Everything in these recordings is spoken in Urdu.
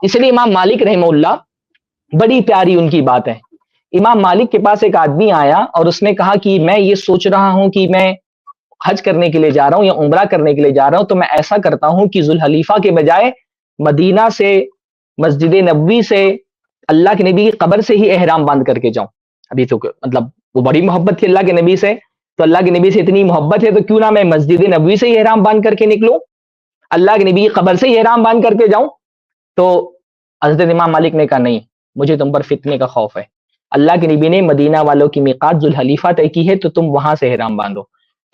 اس لیے امام مالک رحمہ اللہ, بڑی پیاری ان کی بات ہے. امام مالک کے پاس ایک آدمی آیا اور اس نے کہا کہ میں یہ سوچ رہا ہوں کہ میں حج کرنے کے لیے جا رہا ہوں یا عمرہ کرنے کے لیے جا رہا ہوں, تو میں ایسا کرتا ہوں کہ ذوالحلیفہ کے بجائے مدینہ سے, مسجد نبوی سے, اللہ کے نبی کی قبر سے ہی احرام باندھ کر کے جاؤں. ابھی تو مطلب وہ بڑی محبت تھی اللہ کے نبی سے, تو اللہ کے نبی سے اتنی محبت ہے تو کیوں نہ میں مسجد نبوی سے ہی احرام باندھ کر کے نکلوں, اللہ کے نبی کی قبر سے ہی احرام باندھ کر کے جاؤں. تو حضرت امام مالک نے کہا نہیں, مجھے تم پر فتنے کا خوف ہے. اللہ کے نبی نے مدینہ والوں کی میقات ذوالحلیفہ طے کی ہے, تو تم وہاں سے احرام باندھو.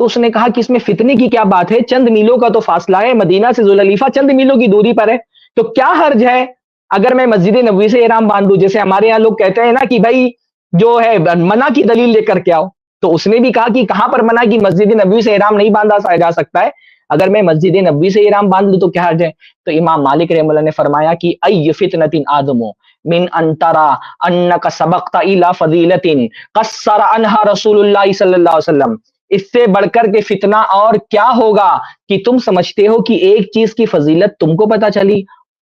تو اس نے کہا کہ اس میں فتنے کی کیا بات ہے, چند میلوں کا تو فاصلہ ہے, مدینہ سے ذوالحلیفہ چند میلوں کی دوری پر ہے, تو کیا حرج ہے اگر میں مسجد نبوی سے احرام باندھوں. جیسے ہمارے یہاں لوگ کہتے ہیں نا کہ بھائی جو ہے منع کی دلیل لے کر کے آؤ, تو اس نے بھی کہا کہ کہاں پر منع کی مسجد نبوی سے احرام نہیں باندھا جا سکتا ہے, اگر میں مسجد نبوی سے احرام باندھ لوں تو کیا حرج ہے. تو امام مالک رحمہ اللہ نے فرمایا کہ ای فتنۃ آدم من ان ترى انک سبقت الى فضیلۃ قصر عنها رسول اللہ صلی اللہ علیہ وسلم, اس سے بڑھ کر کے فتنہ اور کیا ہوگا کہ تم سمجھتے ہو کہ ایک چیز کی فضیلت تم کو پتا چلی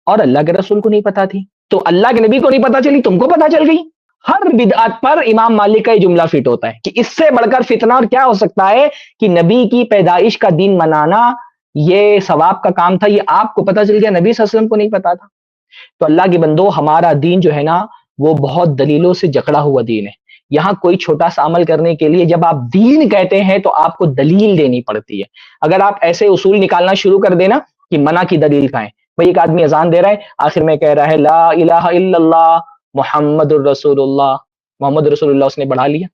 اور اللہ کے رسول کو نہیں پتا تھی, تو اللہ کے نبی کو نہیں پتا چلی, تم کو پتا چل گئی. ہر بدعت پر امام مالک کا یہ جملہ فٹ ہوتا ہے کہ اس سے بڑھ کر فتنہ اور کیا ہو سکتا ہے کہ نبی کی پیدائش کا دن منانا یہ ثواب کا کام تھا, یہ آپ کو پتا چل گیا, نبی صلی اللہ علیہ وسلم کو نہیں پتا تھا. تو اللہ کے بندو, ہمارا دین جو ہے نا وہ بہت دلیلوں سے جکڑا ہوا دین ہے. یہاں کوئی چھوٹا سا عمل کرنے کے لیے جب آپ دین کہتے ہیں تو آپ کو دلیل دینی پڑتی ہے. اگر آپ ایسے اصول نکالنا شروع کر دینا کہ منع کی دلیل کا ہے, بھائی ایک آدمی اذان دے رہا ہے, آخر میں کہہ رہا ہے لا الہ الا اللہ محمد الرسول اللہ, محمد رسول اللہ, اس نے بڑھا لیا.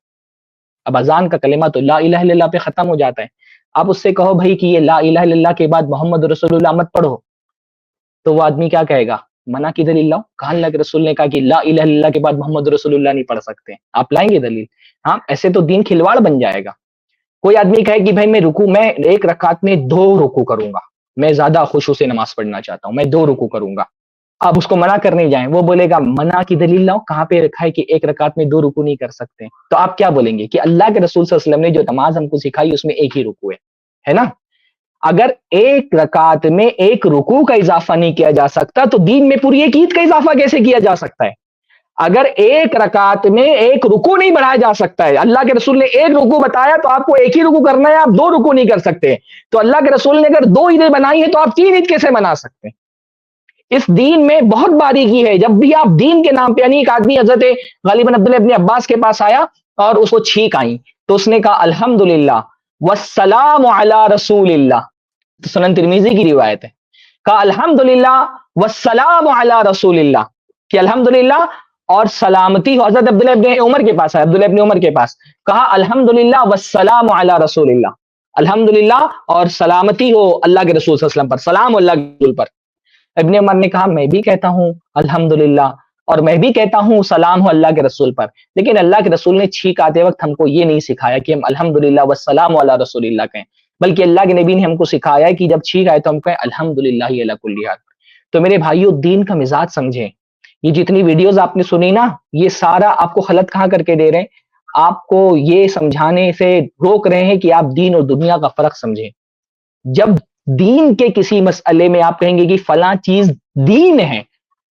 اب اذان کا کلمہ تو لا الہ الا اللہ پہ ختم ہو جاتا ہے. آپ اس سے کہو بھائی کہ یہ لا الہ الا اللہ کے بعد محمد رسول اللہ مت پڑھو, تو وہ آدمی کیا کہے گا, منع کی دلیل لاؤ. کہا اللہ کے رسول نے کہا کہ لا الہ الا اللہ کے بعد محمد رسول اللہ نہیں پڑھ سکتے, آپ لائیں گے دلیل؟ ہاں, ایسے تو دین کھلواڑ بن جائے گا. کوئی آدمی کہے کہ بھائی میں ایک رکعت میں 2 رکوع کروں گا, میں زیادہ خشوع سے نماز پڑھنا چاہتا ہوں, میں 2 رکوع کروں گا. آپ اس کو منع کرنے جائیں, وہ بولے گا منع کی دلیل لاؤ, کہاں پہ رکھا ہے کہ ایک رکعت میں 2 رکوع نہیں کر سکتے. تو آپ کیا بولیں گے کہ اللہ کے رسول صلی اللہ علیہ وسلم نے جو نماز ہم کو سکھائی اس میں ایک ہی رکوع ہے نا. اگر ایک رکعت میں ایک رکوع کا اضافہ نہیں کیا جا سکتا تو دین میں پوری ایک عید کا اضافہ کیسے کیا جا سکتا ہے؟ اگر ایک رکعت میں ایک رکوع نہیں بڑھایا جا سکتا ہے, اللہ کے رسول نے ایک رکوع بتایا تو آپ کو ایک ہی رکوع کرنا ہے, آپ 2 رکوع نہیں کر سکتے. تو اللہ کے رسول نے اگر 2 عیدیں بنائی ہیں تو آپ 3 عید کیسے بنا سکتے ہیں؟ اس دین میں بہت باریکی ہے. جب بھی آپ دین کے نام پہ, یعنی ایک آدمی حضرت غالباً عبداللہ ابن عباس کے پاس آیا اور اس کو چھینک آئی, تو اس نے کہا الحمدللہ والسلام علی رسول اللہ, سنن ترمذی کی روایت ہے, کہا الحمدللہ والسلام علی رسول اللہ, کہ الحمدللہ اور سلامتی ہو. حضرت عبداللہ ابن عمر کے پاس ہے, عبداللہ ابن عمر کے پاس, کہا الحمدللہ والسلام علی رسول اللہ, الحمدللہ اور سلامتی ہو اللہ کے رسول صلی اللہ علیہ وسلم پر, سلام اللہ کے رسول پر. ابن عمر نے کہا میں بھی کہتا ہوں الحمدللہ اور میں بھی کہتا ہوں سلام ہو اللہ کے رسول پر, لیکن اللہ کے رسول نے چھینک آتے وقت ہم کو یہ نہیں سکھایا کہ ہم الحمدللہ والسلام علی رسول اللہ کہیں, بلکہ اللہ کے نبی نے ہم کو سکھایا کہ جب چھینک آئے تو ہم کہیں الحمدللہ علی کل حال. تو میرے بھائیو, دین کا مزاج سمجھیں. یہ جتنی ویڈیوز آپ نے سنی نا, یہ سارا آپ کو غلط کہاں کر کے دے رہے ہیں, آپ کو یہ سمجھانے سے روک رہے ہیں کہ آپ دین اور دنیا کا فرق سمجھیں. جب دین کے کسی مسئلے میں آپ کہیں گے کہ فلاں چیز دین ہے,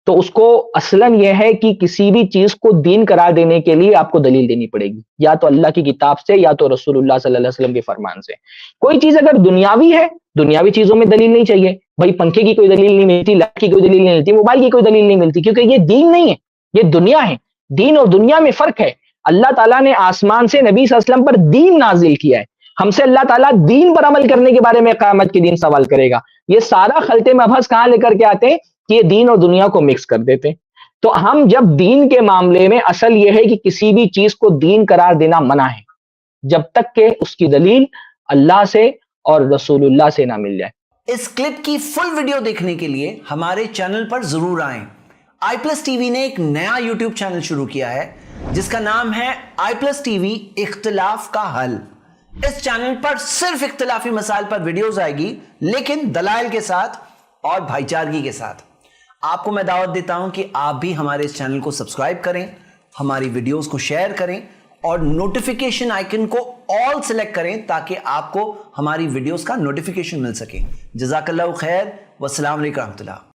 تو اس کو اصلاً یہ ہے کہ کسی بھی چیز کو دین قرار دینے کے لیے آپ کو دلیل دینی پڑے گی, یا تو اللہ کی کتاب سے یا تو رسول اللہ صلی اللہ علیہ وسلم کے فرمان سے. کوئی چیز اگر دنیاوی ہے, دنیاوی چیزوں میں دلیل نہیں چاہیے. بھائی پنکھے کی کوئی دلیل نہیں ملتی, لائٹ کی کوئی دلیل نہیں ملتی, موبائل کی کوئی دلیل نہیں ملتی, کیونکہ یہ دین نہیں ہے, یہ دنیا ہے. دین اور دنیا میں فرق ہے. اللہ تعالیٰ نے آسمان سے نبی صلی اللہ علیہ وسلم پر دین نازل کیا ہے, ہم سے اللہ تعالیٰ دین پر عمل کرنے کے بارے میں قیامت کے دن سوال کرے گا. یہ سارا خلطے مبحث کہاں لے کر کے آتے ہیں کہ یہ دین اور دنیا کو مکس کر دیتے ہیں. تو ہم جب دین کے معاملے میں, اصل یہ ہے کہ کسی بھی چیز کو دین قرار دینا منع ہے جب تک کہ اس کی دلیل اللہ سے اور رسول اللہ سے نہ مل جائے. اس کلپ کی فل ویڈیو دیکھنے کے لیے ہمارے چینل پر ضرور آئیں. آئی پلس ٹی وی نے ایک نیا یوٹیوب چینل شروع کیا ہے جس کا نام ہے آئی پلس ٹی وی اختلاف کا حل. اس چینل پر صرف اختلافی مسائل پر ویڈیوز آئے گی, لیکن دلائل کے ساتھ اور بھائی چارگی کے ساتھ. آپ کو میں دعوت دیتا ہوں کہ آپ بھی ہمارے اس چینل کو سبسکرائب کریں, ہماری ویڈیوز کو شیئر کریں اور نوٹیفیکیشن آئیکن کو آل سلیکٹ کریں تاکہ آپ کو ہماری ویڈیوز کا نوٹیفیکیشن مل سکے. جزاک اللہ خیر, والسلام علیکم ورحمۃ اللہ.